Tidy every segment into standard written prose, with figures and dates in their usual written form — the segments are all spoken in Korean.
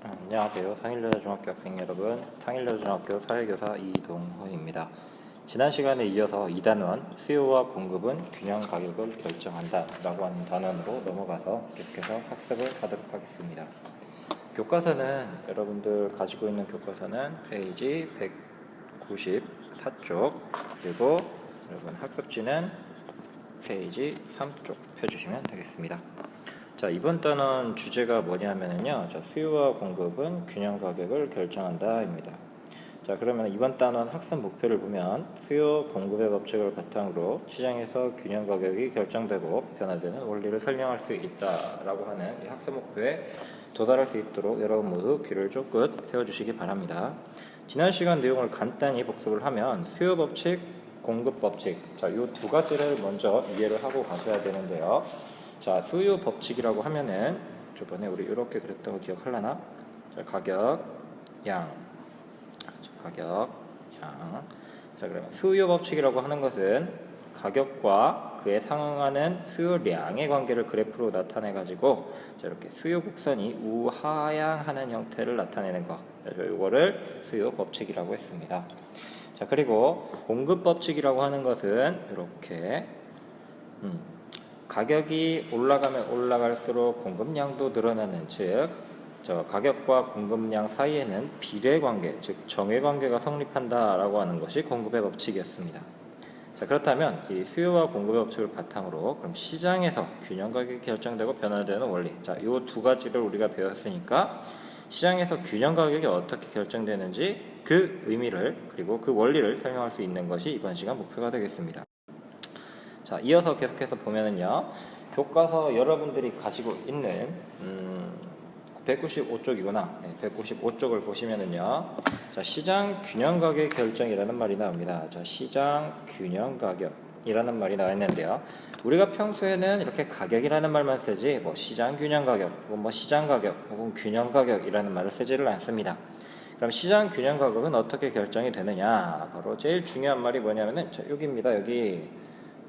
안녕하세요. 상일여자중학교 학생 여러분, 상일여자중학교 사회교사 이동호입니다. 지난 시간에 이어서 2단원 수요와 공급은 균형 가격을 결정한다 라고 하는 단원으로 넘어가서 계속해서 학습을 하도록 하겠습니다. 교과서는 여러분들 가지고 있는 교과서는 페이지 194쪽, 그리고 여러분 학습지는 페이지 3쪽 펴주시면 되겠습니다. 자, 이번 단원 주제가 뭐냐면요, 수요와 공급은 균형 가격을 결정한다 입니다. 자, 그러면 이번 단원 학습 목표를 보면 수요 공급의 법칙을 바탕으로 시장에서 균형 가격이 결정되고 변화되는 원리를 설명할 수 있다라고 하는 이 학습 목표에 도달할 수 있도록 여러분 모두 귀를 쫑긋 세워주시기 바랍니다. 지난 시간 내용을 간단히 복습을 하면 수요 법칙, 공급 법칙, 자, 이 두 가지를 먼저 이해를 하고 가셔야 되는데요. 자, 수요 법칙이라고 하면은 저번에 우리 이렇게 그랬던 거 기억하려나? 자, 가격, 양. 자, 그러면 수요 법칙이라고 하는 것은 가격과 그에 상응하는 수요량의 관계를 그래프로 나타내 가지고 이렇게 수요 곡선이 우하향하는 형태를 나타내는 거. 이거를 수요 법칙이라고 했습니다. 자, 그리고 공급 법칙이라고 하는 것은 이렇게 가격이 올라가면 올라갈수록 공급량도 늘어나는, 즉 가격과 공급량 사이에는 비례관계, 즉 정외관계가 성립한다라고 하는 것이 공급의 법칙이었습니다. 자, 그렇다면 이 수요와 공급의 법칙을 바탕으로 그럼 시장에서 균형 가격이 결정되고 변화되는 원리, 자, 이 두 가지를 우리가 배웠으니까 시장에서 균형 가격이 어떻게 결정되는지 그 의미를 그리고 그 원리를 설명할 수 있는 것이 이번 시간 목표가 되겠습니다. 자, 이어서 계속해서 보면은요, 교과서 여러분들이 가지고 있는 195쪽이구나. 195쪽을 보시면은요, 자, 시장 균형 가격 결정이라는 말이 나옵니다. 자, 시장 균형 가격이라는 말이 나와 있는데요, 우리가 평소에는 이렇게 가격이라는 말만 쓰지 뭐 시장 균형 가격, 혹은 뭐 시장 가격, 혹은 균형 가격이라는 말을 쓰지를 않습니다. 그럼 시장 균형 가격은 어떻게 결정이 되느냐? 바로 제일 중요한 말이 뭐냐면은, 자, 여기입니다. 여기.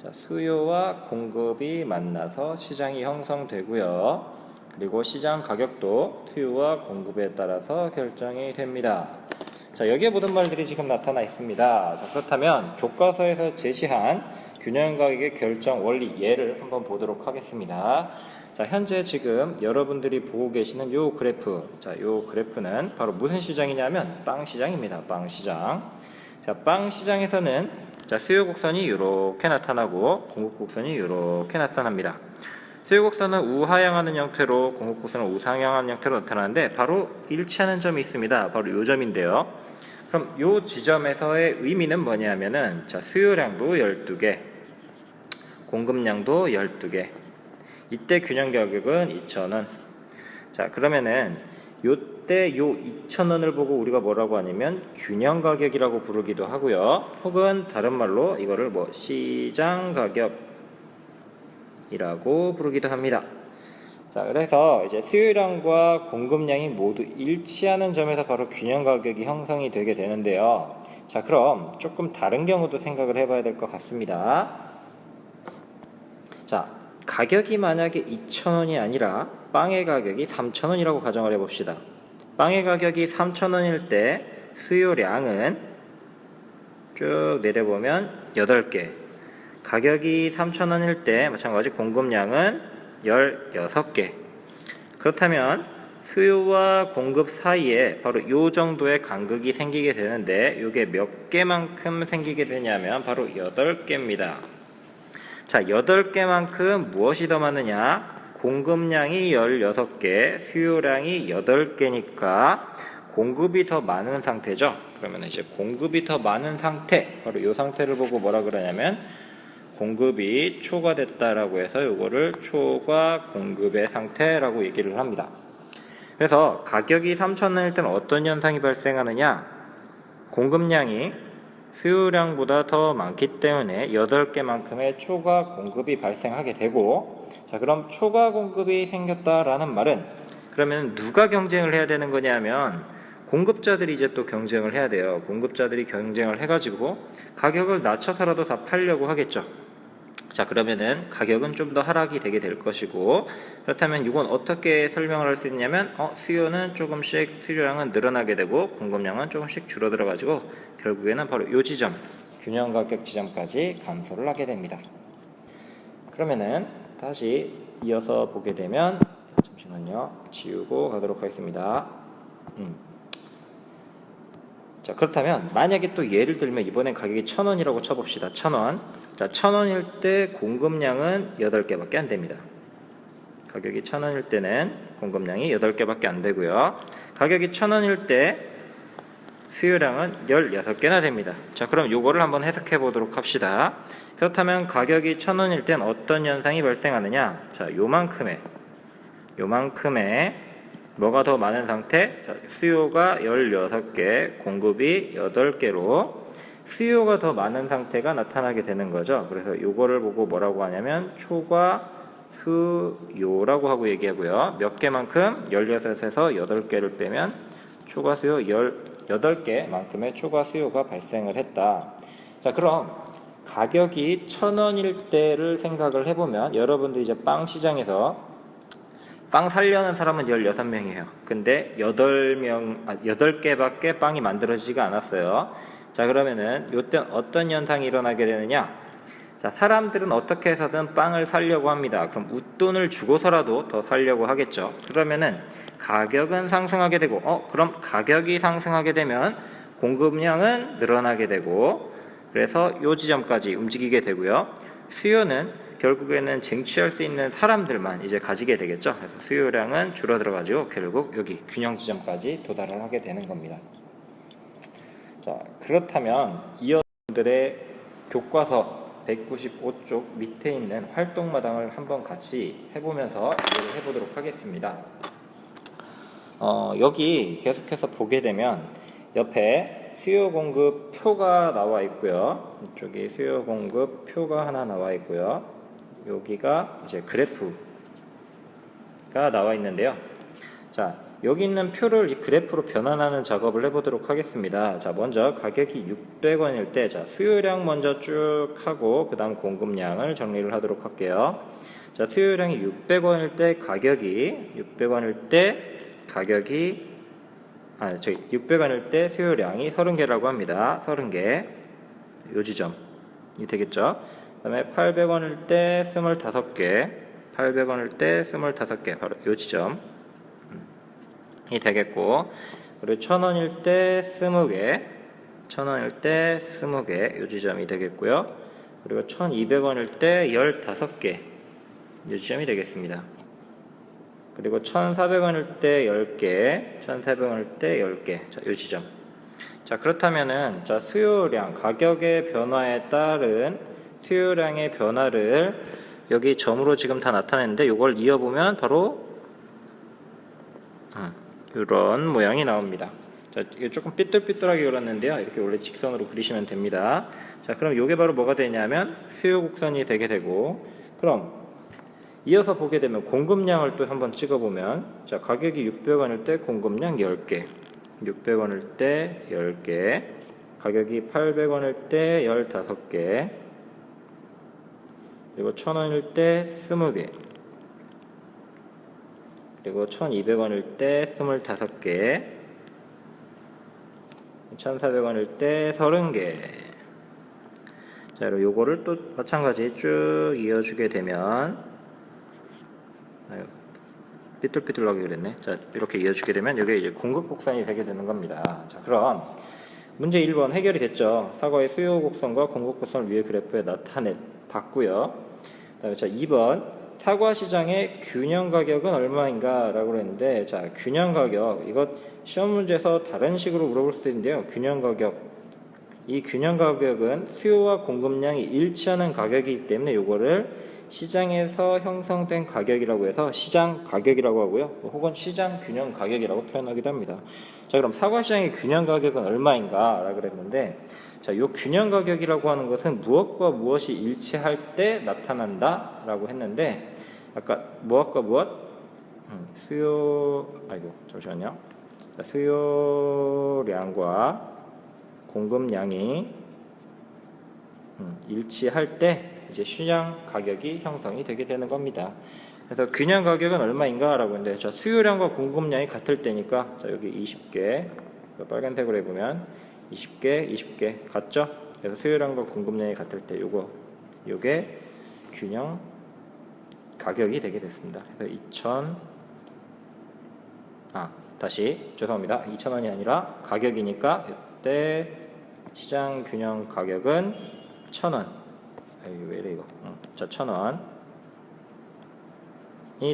자, 수요와 공급이 만나서 시장이 형성되고요. 그리고 시장 가격도 수요와 공급에 따라서 결정이 됩니다. 자, 여기에 모든 말들이 지금 나타나 있습니다. 자, 그렇다면 교과서에서 제시한 균형 가격의 결정 원리 예를 한번 보도록 하겠습니다. 자, 현재 지금 여러분들이 보고 계시는 요 그래프, 자, 요 그래프는 바로 무슨 시장이냐면 빵 시장입니다. 빵 시장. 자, 빵 시장에서는 자, 수요 곡선이 이렇게 나타나고 공급 곡선이 이렇게 나타납니다. 수요 곡선은 우하향하는 형태로 공급 곡선은 우상향하는 형태로 나타나는데 바로 일치하는 점이 있습니다. 바로 이 점인데요. 그럼 이 지점에서의 의미는 뭐냐면은, 자, 수요량도 12개, 공급량도 12개. 이때 균형 가격은 2,000원. 자, 그러면은 요때 요 2,000원을 보고 우리가 뭐라고 하냐면 균형 가격이라고 부르기도 하고요. 혹은 다른 말로 이거를 뭐 시장 가격이라고 부르기도 합니다. 자, 그래서 이제 수요량과 공급량이 모두 일치하는 점에서 바로 균형 가격이 형성이 되게 되는데요. 자, 그럼 조금 다른 경우도 생각을 해봐야 될 것 같습니다. 자, 가격이 만약에 2,000원이 아니라 빵의 가격이 3,000원이라고 가정을 해봅시다. 빵의 가격이 3,000원일 때 수요량은 쭉 내려보면 8개, 가격이 3,000원일 때 마찬가지 공급량은 16개. 그렇다면 수요와 공급 사이에 바로 이 정도의 간극이 생기게 되는데, 이게 몇 개만큼 생기게 되냐면 바로 8개입니다. 자, 8개만큼 무엇이 더 많으냐? 공급량이 16개, 수요량이 8개니까 공급이 더 많은 상태죠. 그러면 이제 공급이 더 많은 상태, 바로 이 상태를 보고 뭐라 그러냐면 공급이 초과됐다라고 해서 이거를 초과 공급의 상태라고 얘기를 합니다. 그래서 가격이 3,000원일 때는 어떤 현상이 발생하느냐? 공급량이 수요량보다 더 많기 때문에 8개만큼의 초과 공급이 발생하게 되고, 자, 그럼 초과 공급이 생겼다라는 말은 그러면 누가 경쟁을 해야 되는 거냐면 공급자들이 이제 또 경쟁을 해야 돼요. 공급자들이 경쟁을 해가지고 가격을 낮춰서라도 다 팔려고 하겠죠. 자, 그러면은 가격은 좀 더 하락이 되게 될 것이고, 그렇다면 이건 어떻게 설명을 할 수 있냐면 수요는 조금씩, 수요량은 늘어나게 되고 공급량은 조금씩 줄어들어 가지고 결국에는 바로 이 지점, 균형 가격 지점까지 감소를 하게 됩니다. 그러면은 다시 이어서 보게 되면, 잠시만요, 지우고 가도록 하겠습니다. 자, 그렇다면 만약에 또 예를 들면 이번엔 가격이 1,000원이라고 쳐봅시다. 1,000원. 자, 1,000원일 때 공급량은 8개밖에 안 됩니다. 가격이 1,000원일 때는 공급량이 8개밖에 안 되고요. 가격이 1,000원일 때 수요량은 16개나 됩니다. 자, 그럼 요거를 한번 해석해 보도록 합시다. 그렇다면 가격이 1,000원일 땐 어떤 현상이 발생하느냐? 자, 요만큼의 뭐가 더 많은 상태? 자, 수요가 16개, 공급이 8개로 수요가 더 많은 상태가 나타나게 되는 거죠. 그래서 요거를 보고 뭐라고 하냐면 초과 수요라고 하고 얘기하고요. 몇 개만큼? 16에서 8개를 빼면 초과 수요 18개만큼의 초과 수요가 발생을 했다. 자, 그럼 가격이 1,000원일 때를 생각을 해보면, 여러분들 이제 빵 시장에서 빵 살려는 사람은 16명이에요. 근데 8개밖에 빵이 만들어지지가 않았어요. 자, 그러면은 요때 어떤 현상이 일어나게 되느냐? 자, 사람들은 어떻게 해서든 빵을 살려고 합니다. 그럼 웃돈을 주고서라도 더 살려고 하겠죠. 그러면은 가격은 상승하게 되고, 그럼 가격이 상승하게 되면 공급량은 늘어나게 되고, 그래서 요 지점까지 움직이게 되고요. 수요는 결국에는 쟁취할 수 있는 사람들만 이제 가지게 되겠죠. 그래서 수요량은 줄어들어 가지고 결국 여기 균형 지점까지 도달을 하게 되는 겁니다. 자, 그렇다면 이어들의 교과서 195쪽 밑에 있는 활동마당을 한번 같이 해보면서 이해를 해보도록 하겠습니다. 여기 계속해서 보게 되면 옆에 수요 공급 표가 나와 있고요. 이쪽에 수요 공급 표가 하나 나와 있고요. 여기가 이제 그래프가 나와 있는데요. 자, 여기 있는 표를 이 그래프로 변환하는 작업을 해보도록 하겠습니다. 자, 먼저 가격이 600원일 때, 자, 수요량 먼저 쭉 하고 그 다음 공급량을 정리를 하도록 할게요. 자, 수요량이 600원일 때 가격이 600원일 때 수요량이 30개라고 합니다. 30개. 요 지점이 되겠죠. 그 다음에 800원일 때 25개, 800원일 때 25개, 바로 요 지점이 되겠고, 그리고 1,000원일 때 20개, 1,000원일 때 20개, 요 지점이 되겠고요. 그리고 1,200원일 때 15개, 요 지점이 되겠습니다. 그리고 1,400원일 때 10개, 1,400원일 때 10개, 자, 요 지점. 자, 그렇다면은, 자, 수요량, 가격의 변화에 따른 수요량의 변화를 여기 점으로 지금 다 나타냈는데, 요걸 이어보면 바로 이런 모양이 나옵니다. 자, 이게 조금 삐뚤삐뚤하게 그렸는데요. 이렇게 원래 직선으로 그리시면 됩니다. 자, 그럼 요게 바로 뭐가 되냐면 수요 곡선이 되게 되고, 그럼 이어서 보게 되면 공급량을 또 한번 찍어보면, 자, 가격이 600원일 때 공급량 10개, 600원일 때 10개, 가격이 800원일 때 15개, 그리고 1,000원일 때 20개, 그리고 1,200원일 때 25개, 1,400원일 때 30개. 자, 그리고 요거를 또 마찬가지 쭉 이어주게 되면, 삐뚤삐뚤하게 그랬네. 자, 이렇게 이어주게 되면 여기 이제 공급 곡선이 되게 되는 겁니다. 자, 그럼 문제 1번 해결이 됐죠. 사과의 수요 곡선과 공급 곡선을 위에 그래프에 봤고요. 그다음에 자, 2번 사과 시장의 균형 가격은 얼마인가 라고 그랬는데, 자, 균형 가격, 이것 시험 문제에서 다른 식으로 물어볼 수도 있는데요. 균형 가격, 이 균형 가격은 수요와 공급량이 일치하는 가격이기 때문에 요거를 시장에서 형성된 가격이라고 해서 시장 가격이라고 하고요. 혹은 시장 균형 가격이라고 표현하기도 합니다. 자, 그럼 사과 시장의 균형 가격은 얼마인가 라고 그랬는데, 자, 요 균형 가격이라고 하는 것은 무엇과 무엇이 일치할 때 나타난다 라고 했는데, 아까 무엇과 무엇? 잠시만요. 자, 수요량과 공급량이 일치할 때 이제 시장 가격이 형성이 되게 되는 겁니다. 그래서 균형 가격은 얼마인가 라고 했는데, 자, 수요량과 공급량이 같을 때니까, 자, 여기 20개 빨간색으로 해보면 20개 같죠? 그래서 수요량과 공급량이 같을 때 요게 균형 가격이 되게 됐습니다. 그래서 2,000원이 아니라 가격이니까 그때 시장 균형 가격은 1,000원. 왜 이래 이거? 자, 1,000원이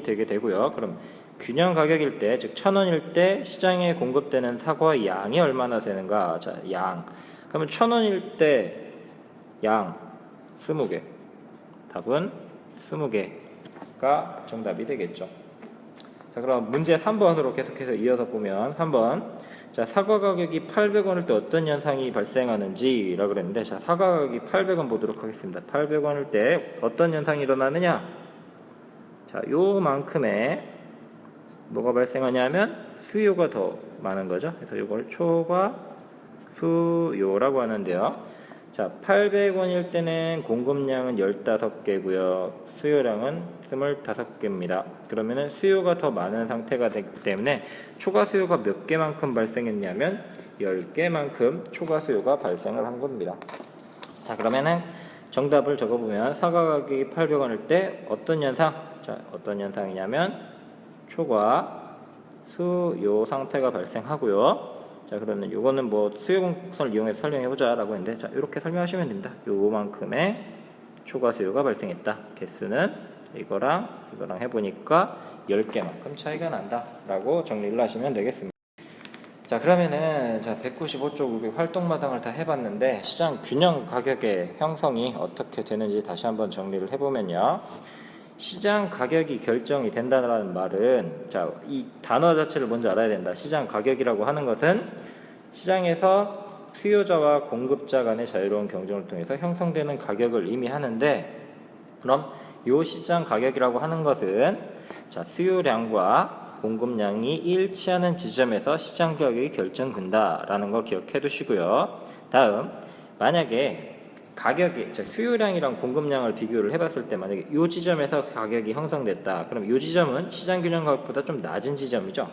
되게 되고요. 그럼 균형 가격일 때, 즉 1,000원일 때 시장에 공급되는 사과 양이 얼마나 되는가? 자, 양. 그러면 1,000원일 때 양 20개. 답은 20개가 정답이 되겠죠. 자, 그럼 문제 3번으로 계속해서 이어서 보면 3번. 자, 사과 가격이 800원일 때 어떤 현상이 발생하는지 라고 그랬는데, 자, 사과 가격이 800원 보도록 하겠습니다. 800원일 때 어떤 현상이 일어나느냐? 자, 요만큼의 뭐가 발생하냐면 수요가 더 많은 거죠. 그래서 이걸 초과 수요라고 하는데요. 자, 800원일 때는 공급량은 15개고요. 수요량은 25개입니다. 그러면은 수요가 더 많은 상태가 되기 때문에 초과 수요가 몇 개만큼 발생했냐면 10개만큼 초과 수요가 발생을 한 겁니다. 자, 그러면은 정답을 적어보면 사과 가격이 800원일 때 어떤 현상? 자, 어떤 현상이냐면 초과 수요 상태가 발생하고요. 자, 그러면 요거는 뭐 수요 공급선을 이용해서 설명해보자 라고 했는데, 자, 이렇게 설명하시면 됩니다. 요만큼의 초과 수요가 발생했다. 개수는 이거랑 해보니까 10개만큼 차이가 난다 라고 정리를 하시면 되겠습니다. 자, 그러면은 195쪽 우리 활동마당을 다 해봤는데 시장 균형 가격의 형성이 어떻게 되는지 다시 한번 정리를 해보면요. 시장 가격이 결정이 된다는 말은, 자, 이 단어 자체를 먼저 알아야 된다. 시장 가격이라고 하는 것은 시장에서 수요자와 공급자 간의 자유로운 경쟁을 통해서 형성되는 가격을 의미하는데, 그럼 이 시장 가격이라고 하는 것은, 자, 수요량과 공급량이 일치하는 지점에서 시장 가격이 결정된다라는 거 기억해 두시고요. 다음, 만약에 가격이, 수요량이랑 공급량을 비교를 해봤을 때 만약에 이 지점에서 가격이 형성됐다. 그럼 이 지점은 시장 균형 가격보다 좀 낮은 지점이죠.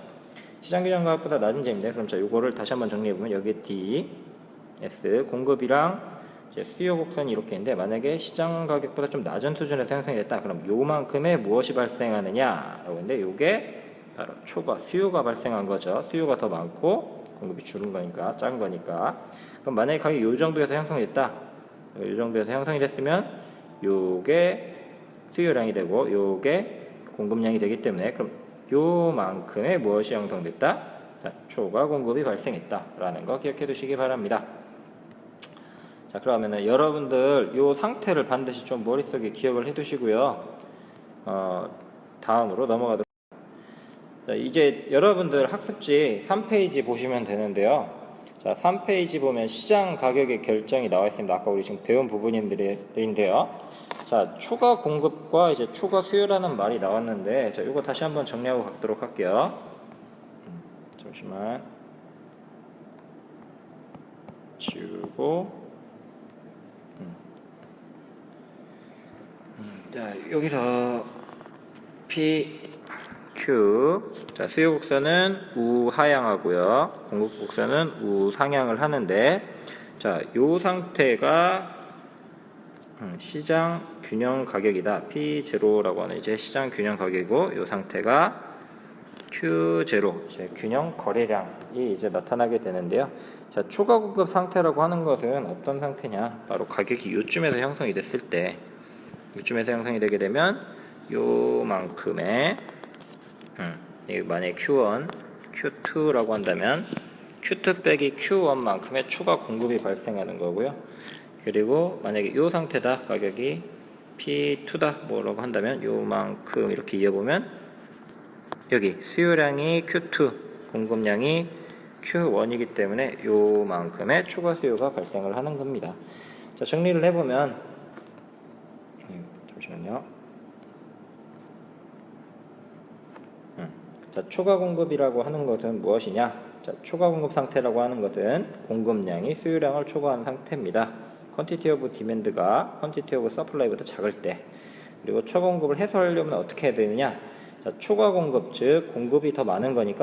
시장 균형 가격보다 낮은 지점인데, 그럼 자, 요거를 다시 한번 정리해보면 여기 D, S, 공급이랑 수요 곡선이 이렇게 있는데, 만약에 시장 가격보다 좀 낮은 수준에서 형성이 됐다. 그럼 요만큼의 무엇이 발생하느냐? 라고 했는데, 요게 바로 초과 수요가 발생한 거죠. 수요가 더 많고 공급이 줄은 거니까, 작은 거니까. 그럼 만약에 가격이 요 정도에서 형성이 됐다. 이 정도에서 형성이 됐으면 요게 수요량이 되고 요게 공급량이 되기 때문에, 그럼 요만큼의 무엇이 형성됐다? 자, 초과 공급이 발생했다 라는 거 기억해 두시기 바랍니다. 자, 그러면은 여러분들 요 상태를 반드시 좀 머릿속에 기억을 해 두시고요. 다음으로 넘어가도록. 자, 이제 여러분들 학습지 3페이지 보시면 되는데요. 자, 3페이지 보면 시장 가격의 결정이 나와 있습니다. 아까 우리 지금 배운 부분인데요. 자, 초과 공급과 이제 초과 수요라는 말이 나왔는데, 자, 이거 다시 한번 정리하고 가도록 할게요. 잠시만. 지우고. 자, 여기서 P, Q. 자, 수요 곡선은 우하향하고요. 공급 곡선은 우상향을 하는데, 자, 요 상태가 시장 균형 가격이다. P0라고 하는 이제 시장 균형 가격이고, 요 상태가 Q0, 이제 균형 거래량이 이제 나타나게 되는데요. 자, 초과 공급 상태라고 하는 것은 어떤 상태냐? 바로 가격이 요쯤에서 형성이 됐을 때, 요쯤에서 형성이 되게 되면 요만큼의 만약에 Q1, Q2라고 한다면 Q2 빼기 Q1만큼의 초과 공급이 발생하는 거고요. 그리고 만약에 이 상태다, 가격이 P2다 뭐라고 한다면 요만큼 이렇게 이어보면 여기 수요량이 Q2, 공급량이 Q1이기 때문에 요만큼의 초과 수요가 발생을 하는 겁니다. 자, 정리를 해보면, 잠시만요. 자, 초과 공급이라고 하는 것은 무엇이냐? 자, 초과 공급 상태라고 하는 것은 공급량이 수요량을 초과한 상태입니다. quantity of demand가 quantity of supply보다 작을 때, 그리고 초공급을 해소하려면 어떻게 해야 되느냐? 자, 초과 공급, 즉 공급이 더 많은 거니까